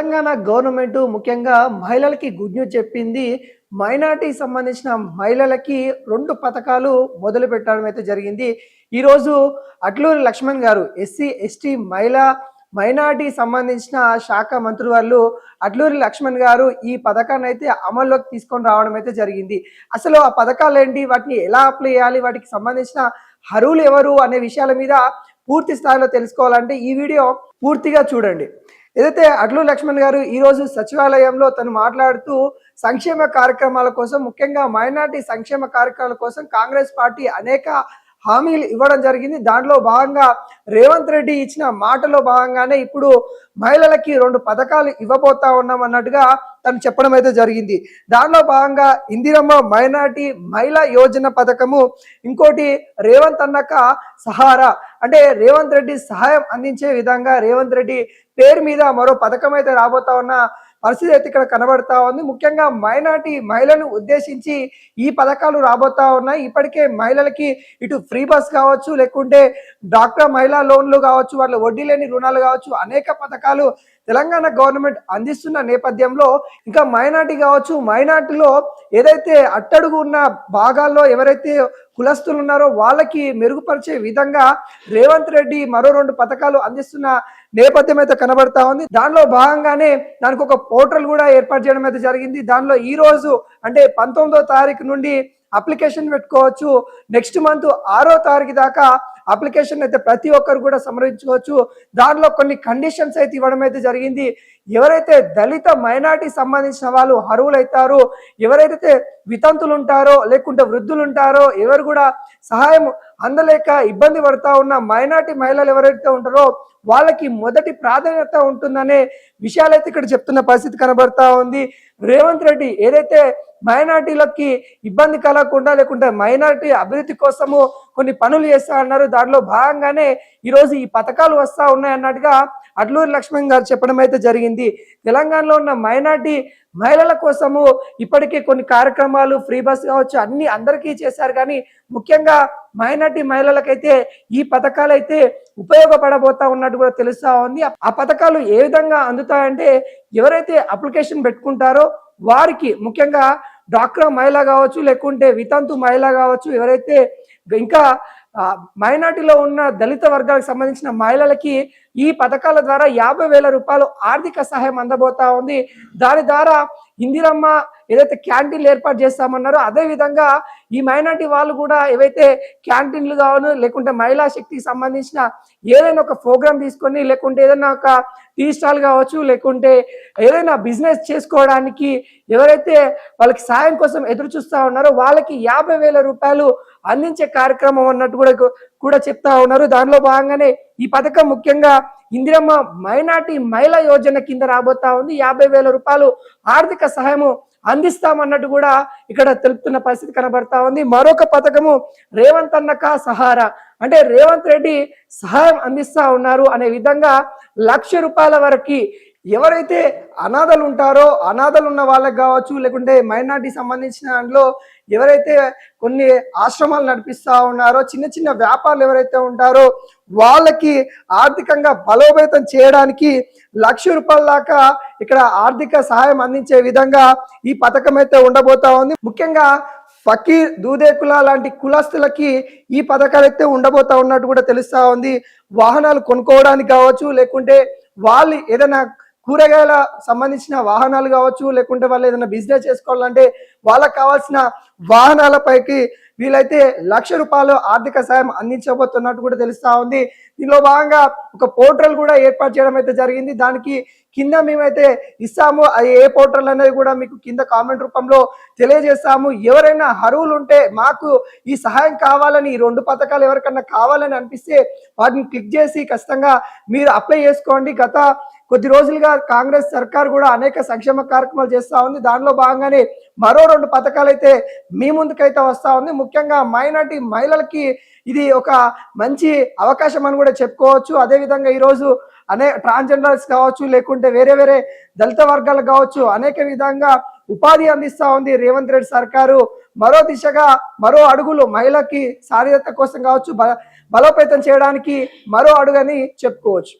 Telangana government ముఖ్యంగా మహిళలకి good news చెప్పింది. మైనారిటీకి సంబంధించిన మహిళలకి 2 పథకాలు మొదలు పెట్టడం అయితే జరిగింది. ఈరోజు అట్లూరి లక్ష్మణ్ గారు ఎస్సీ, ఎస్టీ, మైనారిటీకి సంబంధించిన శాఖ మంత్రివర్యులు అట్లూరి లక్ష్మణ్ గారు ఈ పథకాన్ని అయితే అమల్లోకి తీసుకొని రావడం అయితే జరిగింది. అసలు ఆ పథకాలు ఏంటి, వాటిని ఎలా అప్లై చేయాలి, వాటికి సంబంధించిన అర్హులు ఎవరు అనే విషయాల మీద పూర్తి స్థాయిలో తెలుసుకోవాలంటే ఈ వీడియో పూర్తిగా చూడండి. ఏదైతే అట్లూరి లక్ష్మణ్ గారు ఈరోజు సచివాలయంలో తను మాట్లాడుతూ సంక్షేమ కార్యక్రమాల కోసం, ముఖ్యంగా మైనారిటీ సంక్షేమ కార్యక్రమాల కోసం కాంగ్రెస్ పార్టీ అనేక హామీలు ఇవ్వడం జరిగింది. దాంట్లో భాగంగా రేవంత్ రెడ్డి ఇచ్చిన మాటలో భాగంగానే ఇప్పుడు మహిళలకి 2 పథకాలు ఇవ్వబోతా ఉన్నాం అన్నట్టుగా తను చెప్పడం అయితే జరిగింది. దానిలో భాగంగా ఇందిరమ్మ మైనారిటీ మహిళా యోజన పథకము, ఇంకోటి రేవంత్ అన్నక సహారా, అంటే రేవంత్ రెడ్డి సహాయం అందించే విధంగా రేవంత్ రెడ్డి పేరు మీద మరో పథకం అయితే రాబోతా ఉన్న పరిస్థితి అయితే ఇక్కడ కనబడతా ఉంది. ముఖ్యంగా మైనారిటీ మహిళలను ఉద్దేశించి ఈ పథకాలు రాబోతా ఉన్నాయి. ఇప్పటికే మహిళలకి ఇటు ఫ్రీ బస్ కావచ్చు, లేకుంటే డాక్టర్ మహిళా లోన్లు కావచ్చు, వాళ్ళ వడ్డీ లేని రుణాలు కావచ్చు, అనేక పథకాలు తెలంగాణ గవర్నమెంట్ అందిస్తున్న నేపథ్యంలో ఇంకా మైనారిటీ కావచ్చు, మైనారిటీలో ఏదైతే అట్టడుగు ఉన్న భాగాల్లో ఎవరైతే కులస్తులు ఉన్నారో వాళ్ళకి మెరుగుపరిచే విధంగా రేవంత్ రెడ్డి మరో 2 పథకాలు అందిస్తున్న నేపథ్యం అయితే కనబడతా ఉంది. దానిలో భాగంగానే దానికి ఒక పోర్టల్ కూడా ఏర్పాటు చేయడం అయితే జరిగింది. దానిలో ఈ రోజు అంటే 19వ తారీఖు నుండి అప్లికేషన్ పెట్టుకోవచ్చు. నెక్స్ట్ మంత్ 6వ తారీఖు దాకా అప్లికేషన్ అయితే ప్రతి ఒక్కరు కూడా సమర్పించుకోవచ్చు. దానిలో కొన్ని కండిషన్స్ అయితే ఇవ్వడం అయితే జరిగింది. ఎవరైతే దళిత మైనారిటీ సంబంధించిన వాళ్ళు అర్హులైతారో, ఎవరైతే వితంతులు ఉంటారో, లేకుంటే వృద్ధులు ఉంటారో, ఎవరు కూడా సహాయం అందలేక ఇబ్బంది పడతా ఉన్న మైనారిటీ మహిళలు ఎవరైతే ఉంటారో వాళ్ళకి మొదటి ప్రాధాన్యత ఉంటుందనే విషయాలైతే ఇక్కడ చెప్తున్న పరిస్థితి కనబడతా ఉంది. రేవంత్ రెడ్డి ఏదైతే మైనారిటీలకి ఇబ్బంది కలగకుండా, లేకుంటే మైనారిటీ అభివృద్ధి కోసము కొన్ని పనులు చేస్తా అన్నారు. దాంట్లో భాగంగానే ఈరోజు ఈ పథకాలు వస్తా ఉన్నాయి అన్నట్టుగా అట్లూరి లక్ష్మణ్ గారు చెప్పడం అయితే జరిగింది. తెలంగాణలో ఉన్న మైనారిటీ మహిళల కోసము ఇప్పటికే కొన్ని కార్యక్రమాలు, ఫ్రీ బస్ కావచ్చు, అన్ని అందరికీ చేశారు. కానీ ముఖ్యంగా మైనారిటీ మహిళలకైతే ఈ పథకాలు అయితే ఉపయోగపడబోతా ఉన్నట్టు కూడా తెలుస్తా ఉంది. ఆ పథకాలు ఏ విధంగా అందుతాయంటే ఎవరైతే అప్లికేషన్ పెట్టుకుంటారో వారికి, ముఖ్యంగా డాక్రా మహిళ కావచ్చు, లేకుంటే వితంతు మహిళ కావచ్చు, ఎవరైతే ఇంకా మైనార్టీలో ఉన్న దళిత వర్గాలకు సంబంధించిన మహిళలకి ఈ పథకాల ద్వారా 50,000 రూపాయలు ఆర్థిక సహాయం అందబోతా ఉంది. దాని ద్వారా ఇందిరమ్మ ఏదైతే క్యాంటీన్లు ఏర్పాటు చేస్తామన్నారో అదే విధంగా ఈ మైనార్టీ వాళ్ళు కూడా ఏవైతే క్యాంటీన్లు కావచ్చు, లేకుంటే మహిళా శక్తికి సంబంధించిన ఏదైనా ఒక ప్రోగ్రామ్ తీసుకొని, లేకుంటే ఏదైనా ఒక టీ స్టాల్ కావచ్చు, లేకుంటే ఏదైనా బిజినెస్ చేసుకోవడానికి ఎవరైతే వాళ్ళకి సాయం కోసం ఎదురు చూస్తా ఉన్నారో వాళ్ళకి 50,000 రూపాయలు అందించే కార్యక్రమం అన్నట్టు కూడా చెప్తా ఉన్నారు. దానిలో భాగంగానే ఈ పథకం ముఖ్యంగా ఇందిరమ్మ మైనార్టీ మహిళా యోజన కింద రాబోతా ఉంది. 50,000 రూపాయలు ఆర్థిక సహాయము అందిస్తామన్నట్టు కూడా ఇక్కడ తెలుపుతున్న పరిస్థితి కనబడతా ఉంది. మరొక పథకము రేవంత్ అన్నక సహారా, అంటే రేవంత్ రెడ్డి సహాయం అందిస్తా ఉన్నారు అనే విధంగా 1,00,000 రూపాయల వరకు ఎవరైతే అనాథలు ఉంటారో, అనాథలు ఉన్న వాళ్ళకి కావచ్చు, లేకుంటే మైనార్టీ సంబంధించిన దాంట్లో ఎవరైతే కొన్ని ఆశ్రమాలు నడిపిస్తా ఉన్నారో, చిన్న చిన్న వ్యాపారులు ఎవరైతే ఉంటారో వాళ్ళకి ఆర్థికంగా బలోపేతం చేయడానికి 1,00,000 రూపాయల దాకా ఇక్కడ ఆర్థిక సహాయం అందించే విధంగా ఈ పథకం అయితే ఉండబోతా ఉంది. ముఖ్యంగా ఫకీర్, దూదేకుల లాంటి కులస్తులకి ఈ పథకాలు అయితే ఉండబోతా ఉన్నట్టు కూడా తెలుస్తా ఉంది. వాహనాలు కొనుక్కోవడానికి కావచ్చు, లేకుంటే వాళ్ళు ఏదైనా కూరగాయల సంబంధించిన వాహనాలు కావచ్చు, లేకుంటే వాళ్ళు ఏదైనా బిజినెస్ చేసుకోవాలంటే వాళ్ళకి కావాల్సిన వాహనాలపైకి వీళ్ళైతే 1,00,000 రూపాయలు ఆర్థిక సాయం అందించబోతున్నట్టు కూడా తెలుస్తా ఉంది. దీనిలో భాగంగా ఒక పోర్టల్ కూడా ఏర్పాటు చేయడం అయితే జరిగింది. దానికి కింద మేమైతే ఇస్తాము, అది ఏ పోర్టల్ అనేది కూడా మీకు కింద కామెంట్ రూపంలో తెలియజేస్తాము. ఎవరైనా అర్హులు ఉంటే మాకు ఈ సహాయం కావాలని, ఈ 2 పథకాలు ఎవరికన్నా కావాలని అనిపిస్తే వాటిని క్లిక్ చేసి ఖచ్చితంగా మీరు అప్లై చేసుకోండి. గత కొద్ది రోజులుగా కాంగ్రెస్ సర్కార్ కూడా అనేక సంక్షేమ కార్యక్రమాలు చేస్తూ ఉంది. దానిలో భాగంగానే మరో 2 పథకాలు అయితే మీ ముందుకైతే వస్తూ ఉంది. ముఖ్యంగా మైనార్టీ మహిళలకి ఇది ఒక మంచి అవకాశం అని కూడా చెప్పుకోవచ్చు. అదేవిధంగా ఈరోజు ట్రాన్స్జెండర్స్ కావచ్చు, లేకుంటే వేరే దళిత వర్గాలకు కావచ్చు, అనేక విధంగా ఉపాధి అందిస్తూ ఉంది రేవంత్ రెడ్డి సర్కారు. మరో దిశగా మరో అడుగులు మహిళకి సాధికారత కోసం కావచ్చు, బలోపేతం చేయడానికి మరో అడుగని చెప్పుకోవచ్చు.